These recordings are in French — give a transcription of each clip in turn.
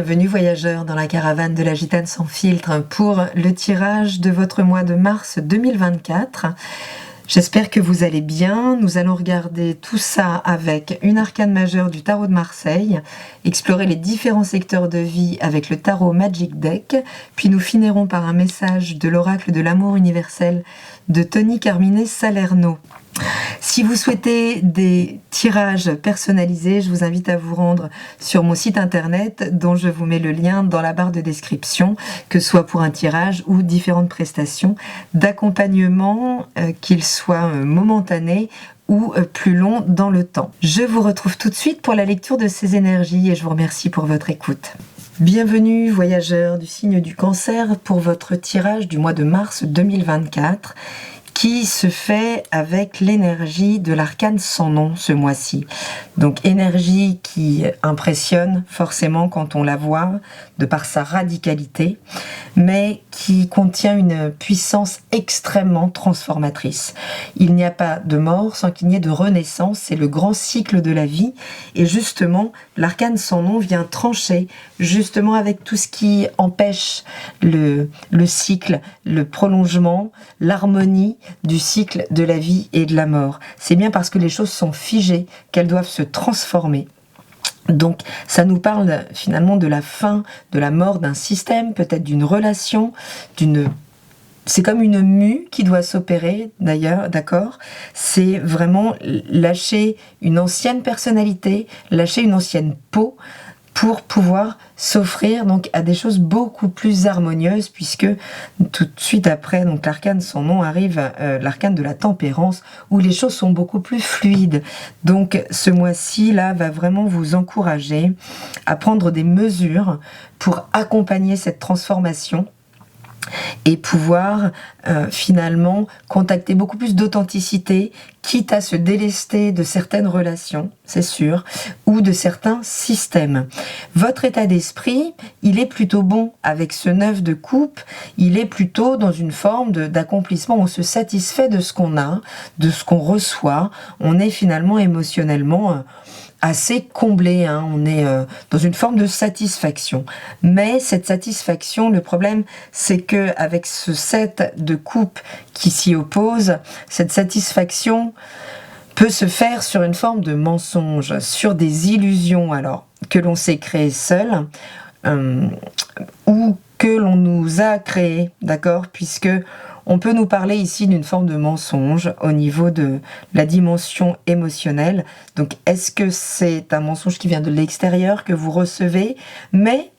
Bienvenue voyageurs dans la caravane de la Gitane sans filtre pour le tirage de votre mois de mars 2024. J'espère que vous allez bien. Nous allons regarder tout ça avec une arcane majeure du tarot de Marseille, explorer les différents secteurs de vie avec le tarot Magic Deck, puis nous finirons par un message de l'oracle de l'amour universel de Tony Carmine Salerno. Si vous souhaitez des tirages personnalisés, je vous invite à vous rendre sur mon site internet dont je vous mets le lien dans la barre de description, que ce soit pour un tirage ou différentes prestations d'accompagnement, qu'ils soient momentanés ou plus longs dans le temps. Je vous retrouve tout de suite pour la lecture de ces énergies et je vous remercie pour votre écoute. Bienvenue voyageurs du signe du Cancer pour votre tirage du mois de mars 2024. Qui se fait avec l'énergie de l'arcane sans nom ce mois-ci. Donc énergie qui impressionne forcément quand on la voit, de par sa radicalité, mais qui contient une puissance extrêmement transformatrice. Il n'y a pas de mort sans qu'il n'y ait de renaissance, c'est le grand cycle de la vie, et justement, l'arcane sans nom vient trancher, justement avec tout ce qui empêche le cycle, le prolongement, l'harmonie, du cycle de la vie et de la mort. C'est bien parce que les choses sont figées qu'elles doivent se transformer. Donc ça nous parle finalement de la fin, de la mort d'un système, peut-être d'une relation, c'est comme une mue qui doit s'opérer d'ailleurs, d'accord? C'est vraiment lâcher une ancienne personnalité, lâcher une ancienne peau, pour pouvoir s'offrir donc à des choses beaucoup plus harmonieuses, puisque tout de suite après donc l'arcane sans nom arrive l'arcane de la tempérance, où les choses sont beaucoup plus fluides. Donc ce mois-ci là va vraiment vous encourager à prendre des mesures pour accompagner cette transformation et pouvoir finalement contacter beaucoup plus d'authenticité, quitte à se délester de certaines relations, c'est sûr, ou de certains systèmes. Votre état d'esprit, il est plutôt bon avec ce 9 de coupe, il est plutôt dans une forme d'accomplissement, on se satisfait de ce qu'on a, de ce qu'on reçoit, on est finalement émotionnellement assez comblé, hein. On est dans une forme de satisfaction. Mais cette satisfaction, le problème, c'est que avec ce 7 de coupe qui s'y oppose, cette satisfaction peut se faire sur une forme de mensonge, sur des illusions alors que l'on s'est créé seul ou que l'on nous a créé, d'accord, puisque on peut nous parler ici d'une forme de mensonge au niveau de la dimension émotionnelle. Donc, est-ce que c'est un mensonge qui vient de l'extérieur, que vous recevez, mais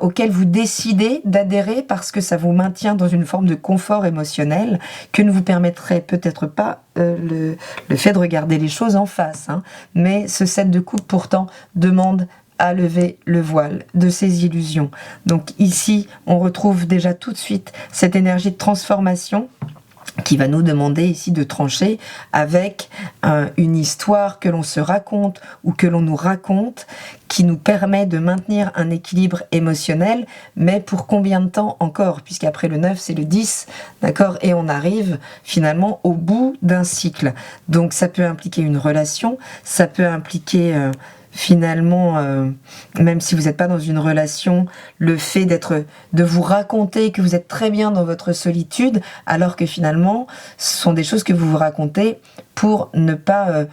auquel vous décidez d'adhérer parce que ça vous maintient dans une forme de confort émotionnel que ne vous permettrait peut-être pas le fait de regarder les choses en face, hein. Mais ce 7 de coupe, pourtant, demande à lever le voile de ces illusions. Donc ici, on retrouve déjà tout de suite cette énergie de transformation qui va nous demander ici de trancher avec une histoire que l'on se raconte ou que l'on nous raconte qui nous permet de maintenir un équilibre émotionnel, mais pour combien de temps encore, puisqu'après le 9 c'est le 10, d'accord, et on arrive finalement au bout d'un cycle. Donc ça peut impliquer une relation, ça peut impliquer finalement, même si vous n'êtes pas dans une relation, le fait de vous raconter que vous êtes très bien dans votre solitude, alors que finalement, ce sont des choses que vous vous racontez pour ne pas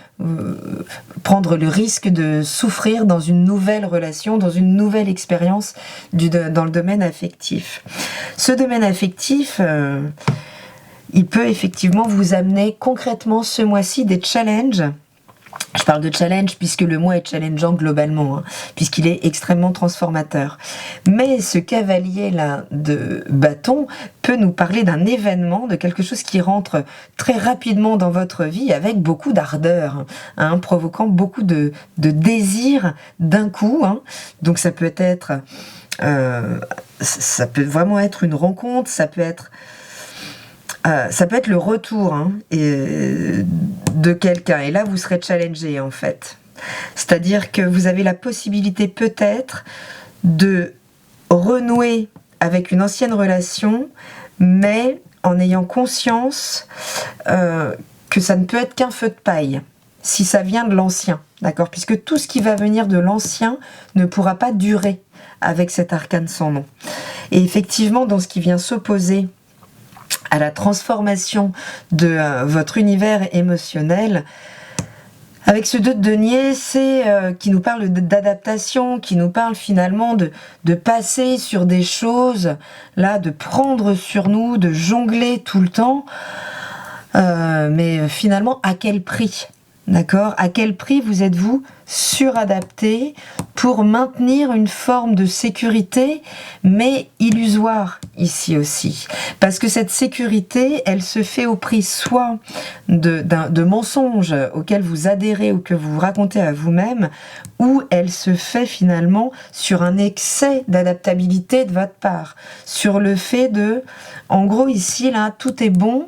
prendre le risque de souffrir dans une nouvelle relation, dans une nouvelle expérience dans le domaine affectif. Ce domaine affectif, il peut effectivement vous amener concrètement ce mois-ci des challenges. Je parle de challenge puisque le mois est challengeant globalement, hein, puisqu'il est extrêmement transformateur. Mais ce cavalier-là de bâton peut nous parler d'un événement, de quelque chose qui rentre très rapidement dans votre vie avec beaucoup d'ardeur, hein, provoquant beaucoup de désir d'un coup. Hein. Donc ça peut être, ça peut vraiment être une rencontre, ça peut être le retour de quelqu'un. Et là, vous serez challengé, en fait. C'est-à-dire que vous avez la possibilité, peut-être, de renouer avec une ancienne relation, mais en ayant conscience que ça ne peut être qu'un feu de paille. si ça vient de l'ancien, d'accord? Puisque tout ce qui va venir de l'ancien ne pourra pas durer avec cet arcane sans nom. Et effectivement, dans ce qui vient s'opposer à la transformation de votre univers émotionnel, avec ce 2 de denier, c'est qui nous parle d'adaptation, qui nous parle finalement de passer sur des choses, là, de prendre sur nous, de jongler tout le temps, mais finalement, à quel prix? D'accord? À quel prix vous êtes-vous suradapté pour maintenir une forme de sécurité, mais illusoire ici aussi? Parce que cette sécurité, elle se fait au prix soit de mensonges auxquels vous adhérez ou que vous racontez à vous-même, ou elle se fait finalement sur un excès d'adaptabilité de votre part, sur le fait de, en gros ici, là, tout est bon,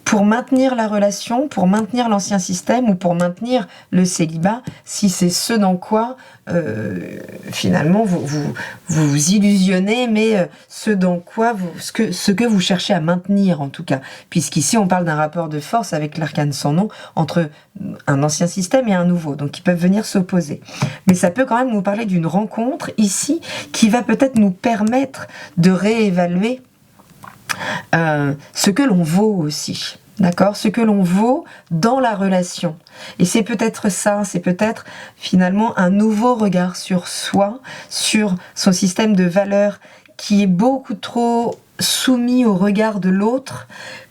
pour maintenir la relation, pour maintenir l'ancien système ou pour maintenir le célibat, si c'est ce dans quoi finalement vous illusionnez, mais ce dans quoi ce que vous cherchez à maintenir en tout cas, puisqu'ici on parle d'un rapport de force avec l'arcane sans nom entre un ancien système et un nouveau, donc ils peuvent venir s'opposer. Mais ça peut quand même nous parler d'une rencontre ici qui va peut-être nous permettre de réévaluer ce que l'on vaut aussi, d'accord, ce que l'on vaut dans la relation. Et c'est peut-être ça, c'est peut-être finalement un nouveau regard sur soi, sur son système de valeurs qui est beaucoup trop soumis au regard de l'autre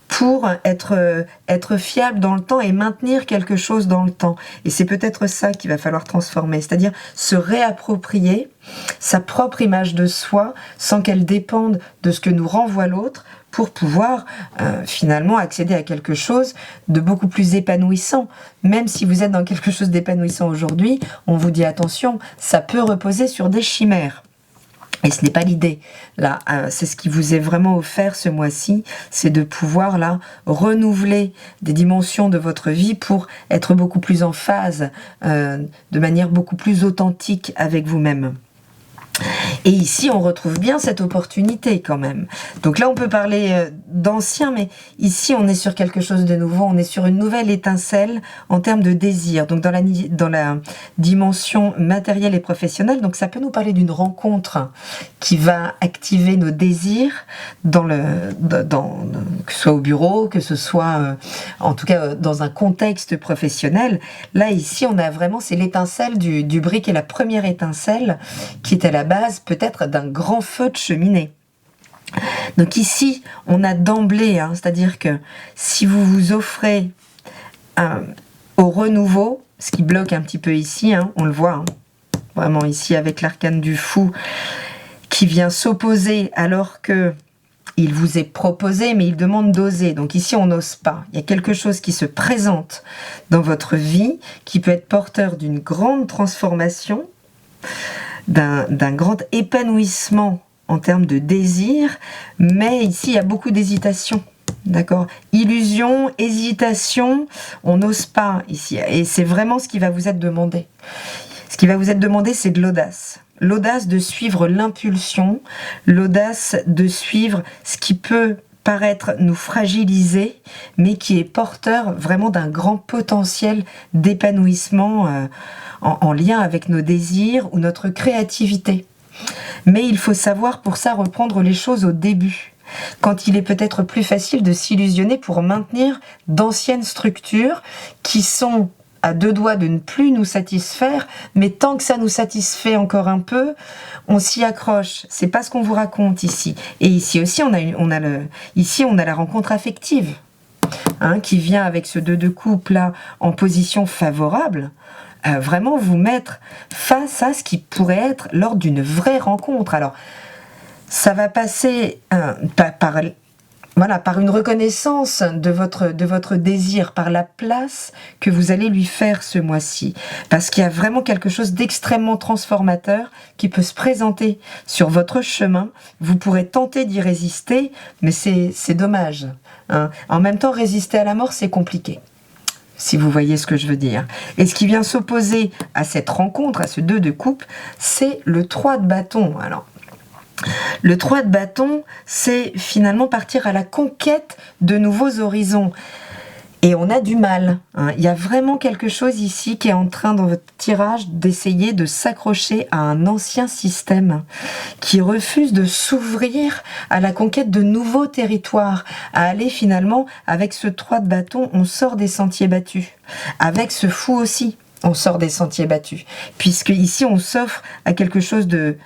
pour être fiable dans le temps et maintenir quelque chose dans le temps. Et c'est peut-être ça qu'il va falloir transformer, c'est-à-dire se réapproprier sa propre image de soi sans qu'elle dépende de ce que nous renvoie l'autre, pour pouvoir finalement accéder à quelque chose de beaucoup plus épanouissant. Même si vous êtes dans quelque chose d'épanouissant aujourd'hui, on vous dit attention, ça peut reposer sur des chimères. Et ce n'est pas l'idée. Là, c'est ce qui vous est vraiment offert ce mois-ci, c'est de pouvoir là renouveler des dimensions de votre vie pour être beaucoup plus en phase, de manière beaucoup plus authentique avec vous-même. Et ici, on retrouve bien cette opportunité quand même. Donc là, on peut parler d'ancien, mais ici, on est sur quelque chose de nouveau. On est sur une nouvelle étincelle en termes de désir. Donc dans la dimension matérielle et professionnelle, donc ça peut nous parler d'une rencontre qui va activer nos désirs que ce soit au bureau, que ce soit en tout cas dans un contexte professionnel. Là, ici, on a vraiment, c'est l'étincelle du brick et la première étincelle qui est à la base peut-être d'un grand feu de cheminée. Donc ici, on a d'emblée, c'est-à-dire que si vous vous offrez au renouveau, ce qui bloque un petit peu ici, on le voit, vraiment ici avec l'arcane du fou qui vient s'opposer alors que il vous est proposé, mais il demande d'oser. Donc ici, on n'ose pas. Il y a quelque chose qui se présente dans votre vie qui peut être porteur d'une grande transformation, d'un grand épanouissement en termes de désir, mais ici il y a beaucoup d'hésitation, d'accord, illusion, hésitation, on n'ose pas ici, et c'est vraiment ce qui va vous être demandé. Ce qui va vous être demandé, c'est de l'audace de suivre l'impulsion, l'audace de suivre ce qui peut paraître nous fragiliser, mais qui est porteur vraiment d'un grand potentiel d'épanouissement en lien avec nos désirs ou notre créativité. Mais il faut savoir pour ça reprendre les choses au début, quand il est peut-être plus facile de s'illusionner pour maintenir d'anciennes structures qui sont à deux doigts de ne plus nous satisfaire, mais tant que ça nous satisfait encore un peu, on s'y accroche. C'est pas ce qu'on vous raconte ici. Et ici aussi, on a la rencontre affective, qui vient avec ce 2 de coupe là en position favorable. Vraiment vous mettre face à ce qui pourrait être lors d'une vraie rencontre. Alors, ça va passer par une reconnaissance de votre désir, par la place que vous allez lui faire ce mois-ci. Parce qu'il y a vraiment quelque chose d'extrêmement transformateur qui peut se présenter sur votre chemin. Vous pourrez tenter d'y résister, mais c'est dommage. En même temps, résister à la mort, c'est compliqué. Si vous voyez ce que je veux dire. Et ce qui vient s'opposer à cette rencontre, à ce 2 de coupe, c'est le 3 de bâton. Alors, le 3 de bâton, c'est finalement partir à la conquête de nouveaux horizons. Et on a du mal, hein. Il y a vraiment quelque chose ici qui est en train, dans votre tirage, d'essayer de s'accrocher à un ancien système qui refuse de s'ouvrir à la conquête de nouveaux territoires, à aller finalement, avec ce 3 de bâton, on sort des sentiers battus. Avec ce fou aussi, on sort des sentiers battus. Puisque ici, on s'offre à quelque chose de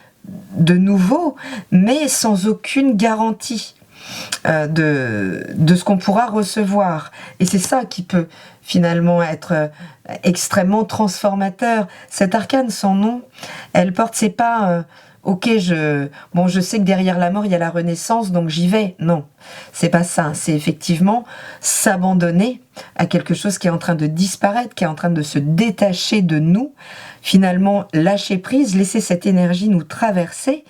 nouveau, mais sans aucune garantie de ce qu'on pourra recevoir. Et c'est ça qui peut finalement être extrêmement transformateur. Cette arcane sans nom, elle porte, c'est pas ok, je sais que derrière la mort il y a la renaissance, donc j'y vais. Non, c'est pas ça. C'est effectivement s'abandonner à quelque chose qui est en train de disparaître, qui est en train de se détacher de nous. Finalement, lâcher prise, laisser cette énergie nous traverser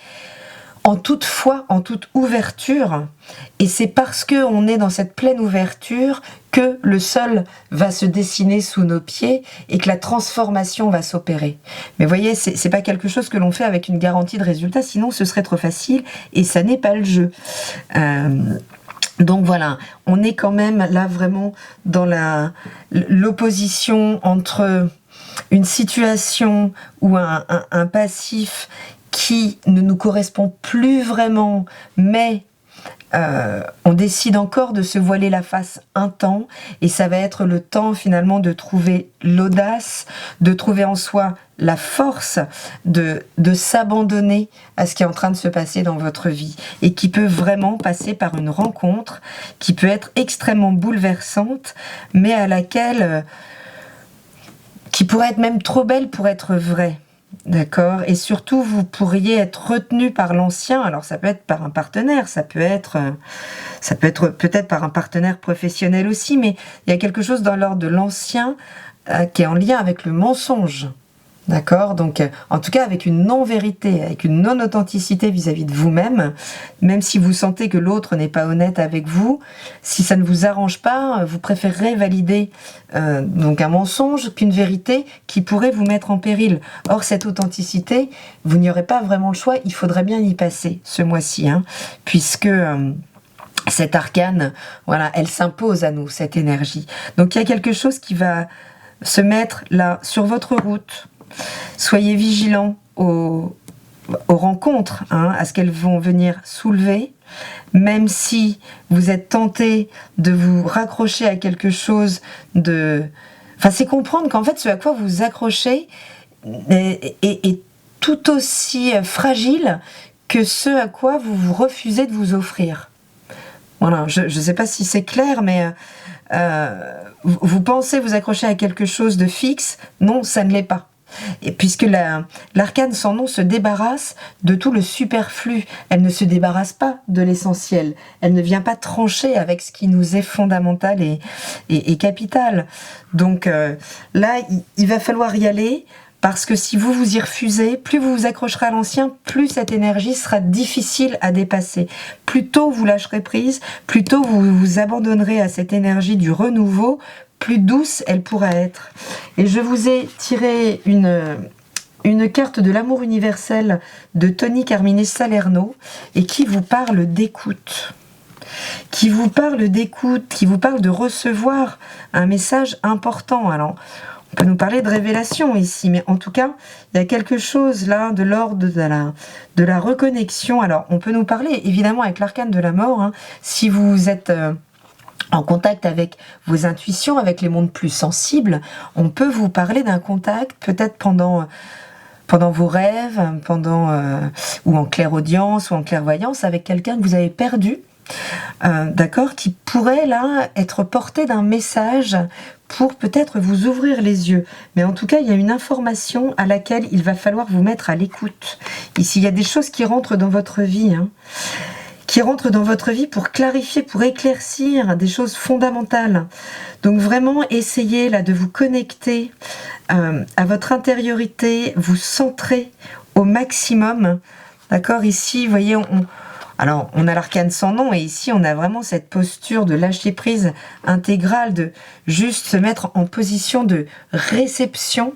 en toute foi, en toute ouverture. Et c'est parce qu'on est dans cette pleine ouverture que le sol va se dessiner sous nos pieds et que la transformation va s'opérer. Mais voyez, c'est pas quelque chose que l'on fait avec une garantie de résultat, sinon ce serait trop facile et ça n'est pas le jeu. Donc voilà, on est quand même là vraiment dans l'opposition entre une situation ou un passif qui ne nous correspond plus vraiment, mais on décide encore de se voiler la face un temps, et ça va être le temps finalement de trouver l'audace, de trouver en soi la force de s'abandonner à ce qui est en train de se passer dans votre vie, et qui peut vraiment passer par une rencontre qui peut être extrêmement bouleversante, mais à laquelle qui pourrait être même trop belle pour être vraie. D'accord. Et surtout, vous pourriez être retenu par l'ancien. Alors, ça peut être par un partenaire, ça peut être peut-être par un partenaire professionnel aussi, mais il y a quelque chose dans l'ordre de l'ancien qui est en lien avec le mensonge. D'accord. Donc, en tout cas, avec une non-vérité, avec une non-authenticité vis-à-vis de vous-même, même si vous sentez que l'autre n'est pas honnête avec vous, si ça ne vous arrange pas, vous préférerez valider donc un mensonge qu'une vérité qui pourrait vous mettre en péril. Or, cette authenticité, vous n'y aurez pas vraiment le choix, il faudrait bien y passer ce mois-ci, hein, puisque cette arcane, voilà, elle s'impose à nous, cette énergie. Donc, il y a quelque chose qui va se mettre là, sur votre route. Soyez vigilants aux rencontres, hein, à ce qu'elles vont venir soulever, même si vous êtes tenté de vous raccrocher à quelque chose de... Enfin, c'est comprendre qu'en fait, ce à quoi vous vous accrochez est tout aussi fragile que ce à quoi vous vous refusez de vous offrir. Voilà, je ne sais pas si c'est clair, mais vous pensez vous accrocher à quelque chose de fixe, non, ça ne l'est pas. Et puisque l'arcane sans nom se débarrasse de tout le superflu, elle ne se débarrasse pas de l'essentiel, elle ne vient pas trancher avec ce qui nous est fondamental et capital. Donc là, il va falloir y aller, parce que si vous vous y refusez, plus vous vous accrocherez à l'ancien, plus cette énergie sera difficile à dépasser. Plus tôt vous lâcherez prise, plus tôt vous vous abandonnerez à cette énergie du renouveau, plus douce elle pourra être. Et je vous ai tiré une carte de l'amour universel de Tony Carmine Salerno, et qui vous parle d'écoute. Qui vous parle d'écoute, qui vous parle de recevoir un message important. Alors, on peut nous parler de révélation ici, mais en tout cas, il y a quelque chose là de l'ordre de la reconnexion. Alors, on peut nous parler évidemment avec l'arcane de la mort, hein, si vous êtes... en contact avec vos intuitions, avec les mondes plus sensibles, on peut vous parler d'un contact peut-être pendant vos rêves, ou en clairaudience ou en clairvoyance avec quelqu'un que vous avez perdu, d'accord, qui pourrait là être porté d'un message pour peut-être vous ouvrir les yeux. Mais en tout cas, il y a une information à laquelle il va falloir vous mettre à l'écoute. Ici, il y a des choses qui rentrent dans votre vie, hein, qui rentrent dans votre vie pour clarifier, pour éclaircir des choses fondamentales. Donc vraiment, essayez là de vous connecter à votre intériorité, vous centrer au maximum. D'accord, ici, vous voyez, on a l'arcane sans nom, et ici, on a vraiment cette posture de lâcher prise intégrale, de juste se mettre en position de réception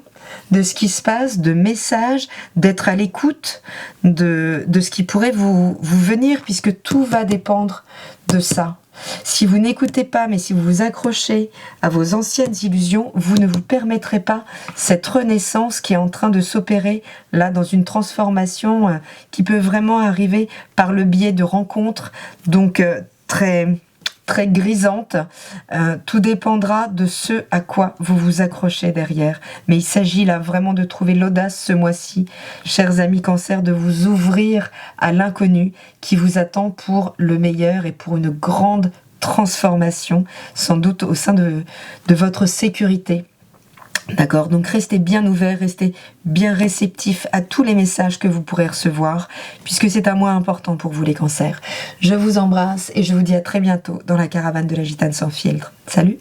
de ce qui se passe, de messages, d'être à l'écoute de ce qui pourrait vous venir, puisque tout va dépendre de ça. Si vous n'écoutez pas, mais si vous vous accrochez à vos anciennes illusions, vous ne vous permettrez pas cette renaissance qui est en train de s'opérer là dans une transformation qui peut vraiment arriver par le biais de rencontres, donc très grisante. Tout dépendra de ce à quoi vous vous accrochez derrière. Mais il s'agit là vraiment de trouver l'audace ce mois-ci, chers amis Cancer, de vous ouvrir à l'inconnu qui vous attend pour le meilleur et pour une grande transformation, sans doute au sein de votre sécurité. D'accord, donc restez bien ouverts, restez bien réceptifs à tous les messages que vous pourrez recevoir, puisque c'est un mois important pour vous les cancers. Je vous embrasse et je vous dis à très bientôt dans la caravane de la Gitane sans filtre. Salut!